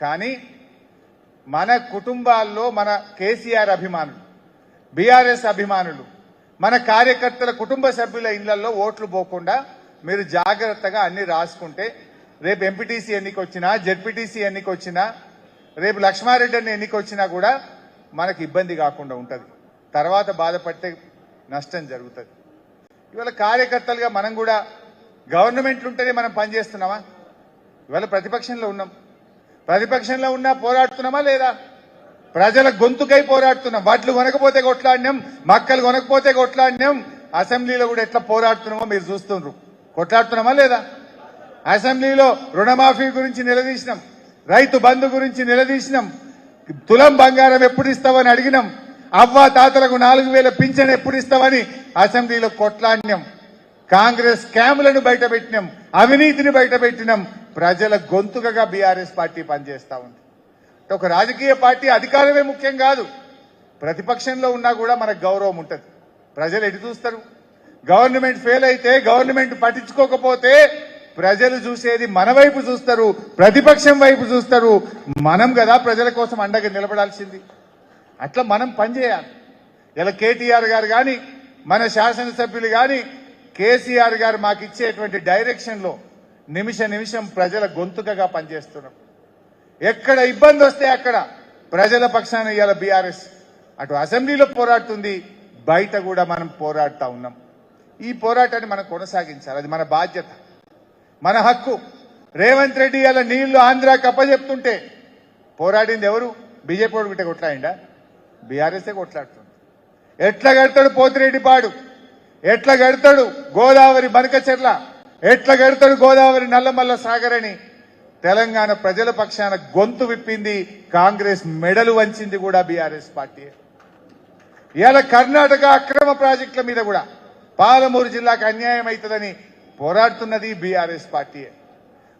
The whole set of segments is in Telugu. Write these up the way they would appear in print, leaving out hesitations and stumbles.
కానీ మన కుటుంబాల్లో మన కేసీఆర్ అభిమానులు, బీఆర్ఎస్ అభిమానులు, మన కార్యకర్తల కుటుంబ సభ్యుల ఇళ్లలో ఓట్లు పోకుండా మీరు జాగ్రత్తగా అన్ని రాసుకుంటే రేపు ఎంపీటీసీ ఎన్నికొచ్చినా, జెడ్పీటీసీ ఎన్నికొచ్చినా, రేపు లక్ష్మారెడ్డి అన్ని ఎన్నికొచ్చినా కూడా మనకు ఇబ్బంది కాకుండా ఉంటుంది. తర్వాత బాధపడితే నష్టం జరుగుతుంది. ఇవాళ కార్యకర్తలుగా మనం కూడా గవర్నమెంట్లు ఉంటేనే మనం పనిచేస్తున్నామా? ఇవాళ ప్రతిపక్షంలో ఉన్నాం. ప్రతిపక్షంలో ఉన్నా పోరాడుతున్నామా లేదా? ప్రజల గొంతుకై పోరాడుతున్నాం. వడ్లు కొనకపోతే కొట్లాడినాం, మక్కలు కొనకపోతే కొట్లాడినాం. అసెంబ్లీలో కూడా ఎట్లా పోరాడుతున్నామో మీరు చూస్తున్నారు. కొట్లాడుతున్నామా లేదా? అసెంబ్లీలో రుణమాఫీ గురించి నిలదీసినాం, రైతు బంధు గురించి నిలదీసినాం, తులం బంగారం ఎప్పుడు ఇస్తావని అడిగినాం, అవ్వ తాతలకు 4000 పింఛన్ ఎప్పుడు ఇస్తావని అసెంబ్లీలో కొట్లాడినాం. కాంగ్రెస్ స్కాములను బయటపెట్టినాం, అవినీతిని బయటపెట్టినాం. ప్రజల గొంతుకగా బీఆర్ఎస్ పార్టీ పనిచేస్తా ఉంది. ఒక రాజకీయ పార్టీ అధికారమే ముఖ్యం కాదు, ప్రతిపక్షంలో ఉన్నా కూడా మనకు గౌరవం ఉంటుంది. ప్రజలు ఎటు చూస్తారు? గవర్నమెంట్ ఫెయిల్ అయితే, గవర్నమెంట్ పట్టించుకోకపోతే ప్రజలు చూసేది మన వైపు చూస్తారు, ప్రతిపక్షం వైపు చూస్తారు. మనం కదా ప్రజల కోసం అండగా నిలబడాల్సింది. అట్లా మనం పనిచేయాలి. ఇలా కేటీఆర్ గారు కానీ, మన శాసనసభ్యులు కానీ, కేసీఆర్ గారు మాకు ఇచ్చేటువంటి డైరెక్షన్లో నిమిషం ప్రజల గొంతుకగా పనిచేస్తున్నాం. ఎక్కడ ఇబ్బంది వస్తే అక్కడ ప్రజల పక్షాన ఇవాళ బీఆర్ఎస్ అటు అసెంబ్లీలో పోరాడుతుంది, బయట కూడా మనం పోరాడుతూ ఉన్నాం. ఈ పోరాటాన్ని మనం కొనసాగించాలి. అది మన బాధ్యత, మన హక్కు. రేవంత్ రెడ్డి ఇలా నీళ్లు ఆంధ్రాకి అప్పచెప్తుంటే పోరాడింది ఎవరు? బీజేపీ వాడు గిట్ట కొట్లాడిండా? బీఆర్ఎస్ఏ కొట్లాడుతుంది. ఎట్లా కడతాడు పోతిరెడ్డిపాడు, ఎట్లా కడతాడు గోదావరి బనకచెర్ల, ఎట్లా కడతాడు గోదావరి నల్లమల్ల సాగర్ అని తెలంగాణ ప్రజల పక్షాన గొంతు విప్పింది కాంగ్రెస్, మెడలు వంచింది కూడా బీఆర్ఎస్ పార్టీ. ఇవాళ కర్ణాటక అక్రమ ప్రాజెక్టుల మీద కూడా పాలమూరు జిల్లాకు అన్యాయం అవుతుందని పోరాడుతున్నది బీఆర్ఎస్ పార్టీ.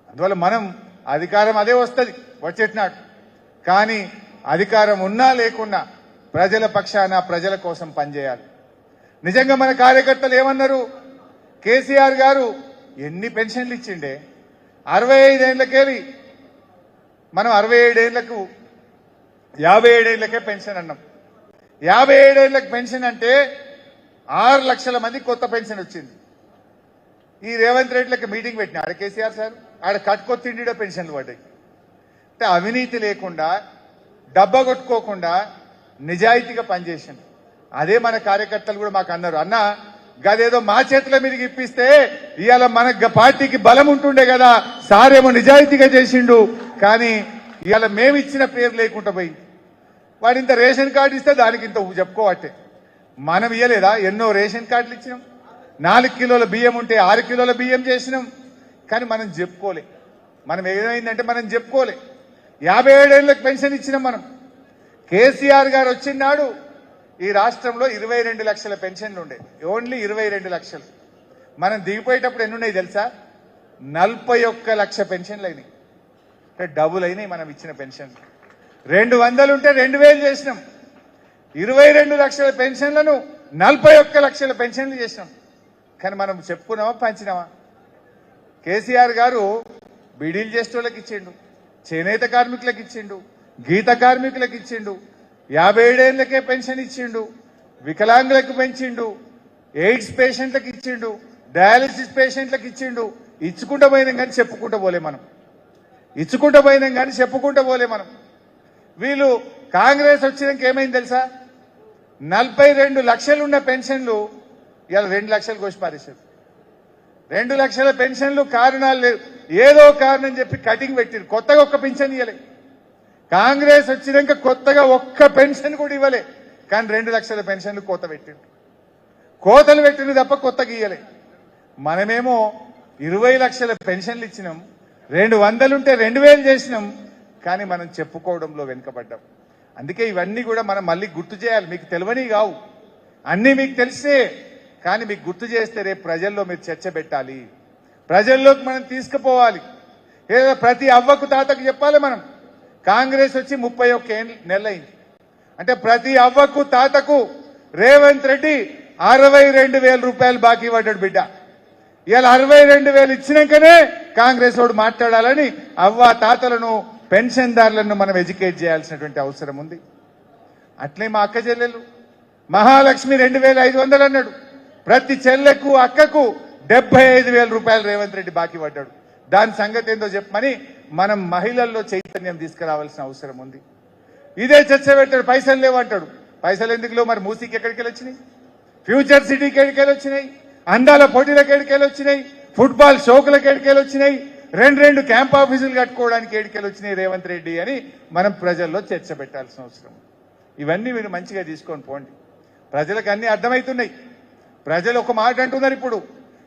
అందువల్ల మనం అధికారం అదే వస్తుంది వచ్చేటినాడు. కానీ అధికారం ఉన్నా లేకున్నా ప్రజల పక్షాన ప్రజల కోసం పనిచేయాలి. నిజంగా మన కార్యకర్తలు ఏమన్నారు? కేసీఆర్ గారు ఎన్ని పెన్షన్లు ఇచ్చిండే? 65 ఏళ్లకెళ్ళి మనం 67 ఏళ్లకు 57 ఏళ్లకే పెన్షన్ అన్నాం. 57 ఏళ్లకు పెన్షన్ అంటే 6 లక్షల మంది కొత్త పెన్షన్ వచ్చింది. ఈ రేవంత్ రెడ్డిలకి మీటింగ్ పెట్టిన ఆడ కేసీఆర్ సార్ ఆడ కట్టుకొత్తిండిలో పెన్షన్లు పడ్డాయి. అంటే అవినీతి లేకుండా, డబ్బా కొట్టుకోకుండా నిజాయితీగా పనిచేసింది. అదే మన కార్యకర్తలు కూడా మాకు అన్నారు, అన్న గదేదో మా చేతుల మీదకి ఇప్పిస్తే ఇవాళ మన పార్టీకి బలం ఉంటుండే కదా, సారేమో నిజాయితీగా చేసిండు, కానీ ఇవాళ మేము ఇచ్చిన పేరు లేకుండా పోయింది. వాడు ఇంత రేషన్ కార్డు ఇస్తే దానికి ఇంత చెప్పుకోవట్టే. మనం ఇవ్వలేదా? ఎన్నో రేషన్ కార్డులు ఇచ్చినాం. 4 కిలోల బియ్యం ఉంటే 6 కిలోల బియ్యం చేసినాం. కానీ మనం చెప్పుకోలే. మనం ఏమైందంటే మనం చెప్పుకోలే. 57 ఏళ్లకు పెన్షన్ ఇచ్చినాం మనం. కేసీఆర్ గారు వచ్చినాడు ఈ రాష్ట్రంలో 22 లక్షల పెన్షన్లు ఉండే, ఓన్లీ 22 లక్షలు. మనం దిగిపోయేటప్పుడు ఎన్ని ఉన్నాయి తెలుసా? 41 లక్ష పెన్షన్లు అయినాయి. అంటే డబుల్ అయినాయి మనం ఇచ్చిన పెన్షన్లు. 200 ఉంటే 2000 చేసినాం. 22 లక్షల పెన్షన్లను 41 లక్షల పెన్షన్లు చేసినాం. కానీ మనం చెప్పుకున్నామా, పంచినామా? కేసీఆర్ గారు బీడీలు చేసేటోళ్ళకి ఇచ్చిండు, చేనేత కార్మికులకు ఇచ్చిండు, గీత కార్మికులకు ఇచ్చిండు, 57 ఏళ్లకే పెన్షన్ ఇచ్చిండు, వికలాంగులకు పెంచిండు, ఎయిడ్స్ పేషెంట్లకు ఇచ్చిండు, డయాలసిస్ పేషెంట్లకు ఇచ్చిండు. ఇచ్చుకుంటూ పోయినాం కానీ చెప్పుకుంటూ పోలే మనం. ఇచ్చుకుంటూ పోయినాం కానీ చెప్పుకుంటూ పోలే మనం. వీళ్ళు కాంగ్రెస్ వచ్చినాక ఏమైంది తెలుసా? 42 లక్షలున్న పెన్షన్లు ఇవాళ 2 లక్షలు కోసి పారేశారు. 2 లక్షల పెన్షన్లు కారణాలు లేవు, ఏదో కారణం చెప్పి కటింగ్ పెట్టారు. కొత్తగా ఒక్క పెన్షన్ ఇవ్వలే. కాంగ్రెస్ వచ్చినాక కొత్తగా ఒక్క పెన్షన్ కూడా ఇవ్వలే. కానీ 2 లక్షల పెన్షన్లు కోతలు పెట్టింది తప్ప కొత్తగా ఇవ్వలే. మనమేమో 20 లక్షల పెన్షన్లు ఇచ్చినాం, 200 ఉంటే 2000 చేసినాం. కానీ మనం చెప్పుకోవడంలో వెనుకబడ్డాం. అందుకే ఇవన్నీ కూడా మనం మళ్ళీ గుర్తు చేయాలి. మీకు తెలియని కావు, అన్నీ మీకు తెలిసే. కానీ మీకు గుర్తు చేస్తే రేపు ప్రజల్లో మీరు చర్చ పెట్టాలి, ప్రజల్లోకి మనం తీసుకుపోవాలి. ఏదో ప్రతి అవ్వకు తాతకు చెప్పాలి మనం. కాంగ్రెస్ వచ్చి 31 నెలలైంది. అంటే ప్రతి అవ్వకు తాతకు రేవంత్ రెడ్డి 62,000 రూపాయలు బాకీ పడ్డాడు బిడ్డ. ఇవాళ 62,000 ఇచ్చినాకనే కాంగ్రెస్ వాడు మాట్లాడాలని అవ్వ తాతలను పెన్షన్దారులను మనం ఎడ్యుకేట్ చేయాల్సినటువంటి అవసరం ఉంది. అట్లే మా అక్క చెల్లెలు మహాలక్ష్మి 2500 అన్నాడు. ప్రతి చెల్లెకు అక్కకు 75,000 రూపాయలు రేవంత్ రెడ్డి బాకీ పడ్డాడు. దాని సంగతి ఏందో చెప్పమని మనం మహిళల్లో చైతన్యం తీసుకురావాల్సిన అవసరం ఉంది. ఇదే చర్చ పెట్టాడు. పైసలు లేవంటాడు. పైసలు ఎందుకు లేవు? మరి మూసీకి ఎక్కడికి వచ్చినాయి? ఫ్యూచర్ సిటీకి ఎక్కడికి వచ్చినాయి? అందాల పోటీలకు ఎక్కడికి వచ్చినాయి? ఫుట్బాల్ షోకులకు ఎక్కడికి వచ్చినాయి? రెండు క్యాంప్ ఆఫీసులు కట్టుకోవడానికి ఎక్కడికి వచ్చినాయి రేవంత్ రెడ్డి అని మనం ప్రజల్లో చర్చ పెట్టాల్సిన అవసరం. ఇవన్నీ మీరు మంచిగా తీసుకొని పోండి. ప్రజలకు అన్ని అర్థమవుతున్నాయి. ప్రజలు ఒక మాట అంటున్నారు, ఇప్పుడు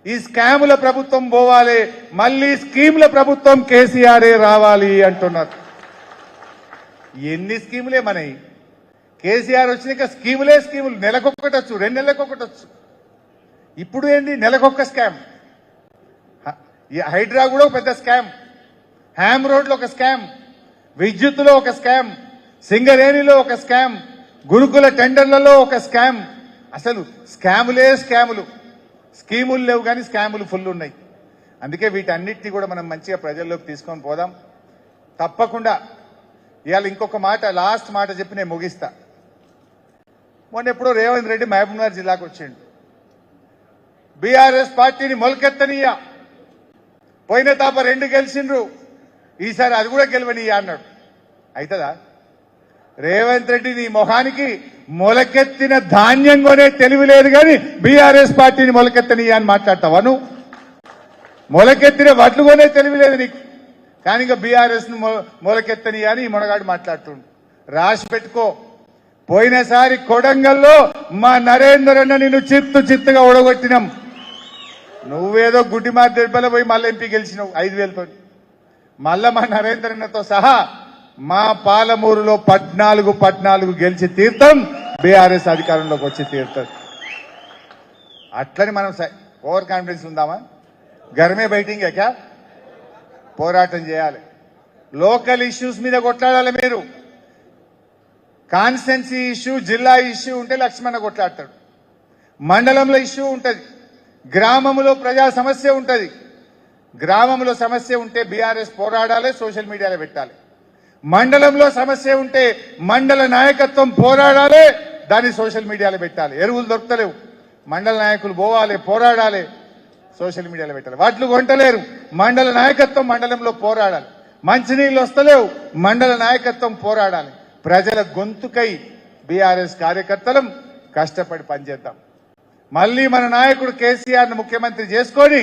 ఈ స్కాముల ప్రభుత్వం పోవాలి, మళ్ళీ స్కీముల ప్రభుత్వం కేసీఆరే రావాలి అంటున్నారు. ఎన్ని స్కీములే మనవి? కేసీఆర్ వచ్చినాక స్కీములే స్కీములు. నెలకొక్కటొచ్చు, 2 నెలలకొకటొచ్చు. ఇప్పుడు ఏంది? నెలకొక్క స్కామ్. హైడ్రా కూడా ఒక పెద్ద స్కామ్, హ్యామ్ రోడ్లో ఒక స్కామ్, విద్యుత్తులో ఒక స్కామ్, సింగరేణిలో ఒక స్కామ్, గురుకుల టెండర్లలో ఒక స్కామ్. అసలు స్కాములే స్కాములు. స్కీములు లేవు కానీ స్కాములు ఫుల్ ఉన్నాయి. అందుకే వీటన్నిటిని కూడా మనం మంచిగా ప్రజల్లోకి తీసుకొని పోదాం. తప్పకుండా ఇవాళ ఇంకొక మాట, లాస్ట్ మాట చెప్పి నేను ముగిస్తా. మొన్న ఎప్పుడో రేవంత్ రెడ్డి మహబూబ్నగర్ జిల్లాకు వచ్చిండు. బీఆర్ఎస్ పార్టీని మొలకెత్తనీయ, పోయిన తాప 2 గెలిచిండ్రు, ఈసారి అది కూడా గెలవనీయ అన్నాడు. అవుతుందా? రేవంత్ రెడ్డి నీ మొహానికి మొలకెత్తిన ధాన్యం కొనే తెలివి లేదు కానీ బీఆర్ఎస్ పార్టీని మొలకెత్తనీయ అని మాట్లాడతావా నువ్వు? మొలకెత్తిన వడ్లు కొనే తెలివి లేదు నీకు, కానీ ఇంకా బీఆర్ఎస్ ను మొలకెత్తనీయ అని ఈ మొనగాడు మాట్లాడుతుండు. రాసి పెట్టుకో. పోయినసారి కొడంగల్లో మా నరేందర్ అన్న నిన్ను చిత్తుగా ఓడగొట్టినాం. నువ్వేదో గుడ్డి మార్దెబ్బల పోయి మళ్ళీ ఎంపీ గెలిచినావు 5,000తో. మళ్ళా మా నరేందర్ అన్నతో సహా మా పాలమూరులో 14 గెలిచి తీర్థం, బీఆర్ఎస్ అధికారంలోకి వచ్చి తీరుతుంది. అట్లని మనం ఓవర్ కాన్ఫిడెన్స్ ఉందామా? గర్మే బయటింగే క్యా? పోరాటం చేయాలి. లోకల్ ఇష్యూస్ మీద కొట్లాడాలి. మీరు కాన్స్టెన్సీ ఇష్యూ, జిల్లా ఇష్యూ ఉంటే లక్ష్మణ కొట్లాడతాడు. మండలంలో ఇష్యూ ఉంటుంది, గ్రామంలో ప్రజా సమస్య ఉంటుంది. గ్రామంలో సమస్య ఉంటే బీఆర్ఎస్ పోరాడాలి, సోషల్ మీడియాలో పెట్టాలి. మండలంలో సమస్య ఉంటే మండల నాయకత్వం పోరాడాలి, దాన్ని సోషల్ మీడియాలో పెట్టాలి. ఎరువులు దొరకలేవు, మండల నాయకులు పోవాలి, పోరాడాలి, సోషల్ మీడియాలో పెట్టాలి. వాటిని కొంటలేరు, మండల నాయకత్వం మండలంలో పోరాడాలి. మంచినీళ్ళు వస్తలేవు, మండల నాయకత్వం పోరాడాలి. ప్రజల గొంతుకై బీఆర్ఎస్ కార్యకర్తలం కష్టపడి పనిచేద్దాం. మళ్ళీ మన నాయకుడు కేసీఆర్ ను ముఖ్యమంత్రి చేసుకొని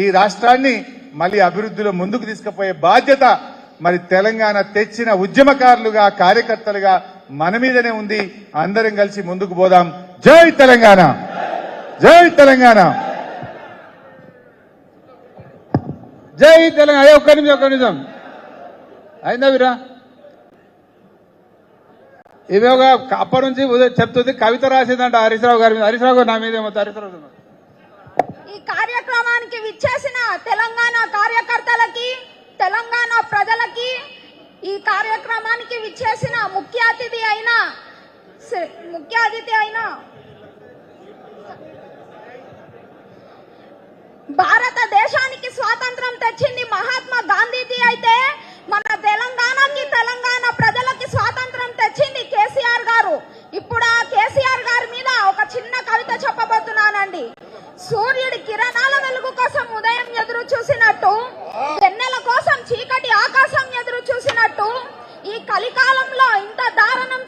ఈ రాష్ట్రాన్ని మళ్ళీ అభివృద్ధిలో ముందుకు తీసుకుపోయే బాధ్యత మరి తెలంగాణ తెచ్చిన ఉద్యమకారులుగా, కార్యకర్తలుగా మన మీదనే ఉంది. అందరం కలిసి ముందుకు పోదాం. జై తెలంగాణ, జై తెలంగాణ, జై తెలంగాణ. ఒక్క నిమిషం అయిందా వీరా? ఇవి ఒక అప్పటి నుంచి చెప్తుంది. కవిత రాసిందంట హరీశ్రావు గారి మీద. హరీశ్రావు గారు నా మీద ఏమో హరీశ్రావు. ఈ కార్యక్రమానికి విచ్చేసిన తెలంగాణ కార్యకర్తలకి, తెలంగాణ ప్రజలకి, ఈ కార్యక్రమానికి విచ్చేసిన ముఖ్య అతిథి అయిన భారతదేశానికి స్వాతంత్రం తెచ్చింది మహాత్మా గాంధీజీ అయితే మన తెలంగాణకి, తెలంగాణ ప్రజలకి స్వాతంత్రం తెచ్చింది కేసీఆర్ గారు. ఇప్పుడు ఆ కేసీఆర్ గారి మీద ఒక చిన్న కవిత చెప్పబోతున్నానండి. సూర్యుడి కిరణాల వెలుగు కోసం ఉదయం ఎదురు చూసినట్టు, వెన్నెల కోసం చీకటి ఆకాశం ఎదురు చూసినట్టు, ఈ కలికాలంలో ఇంత దారుణం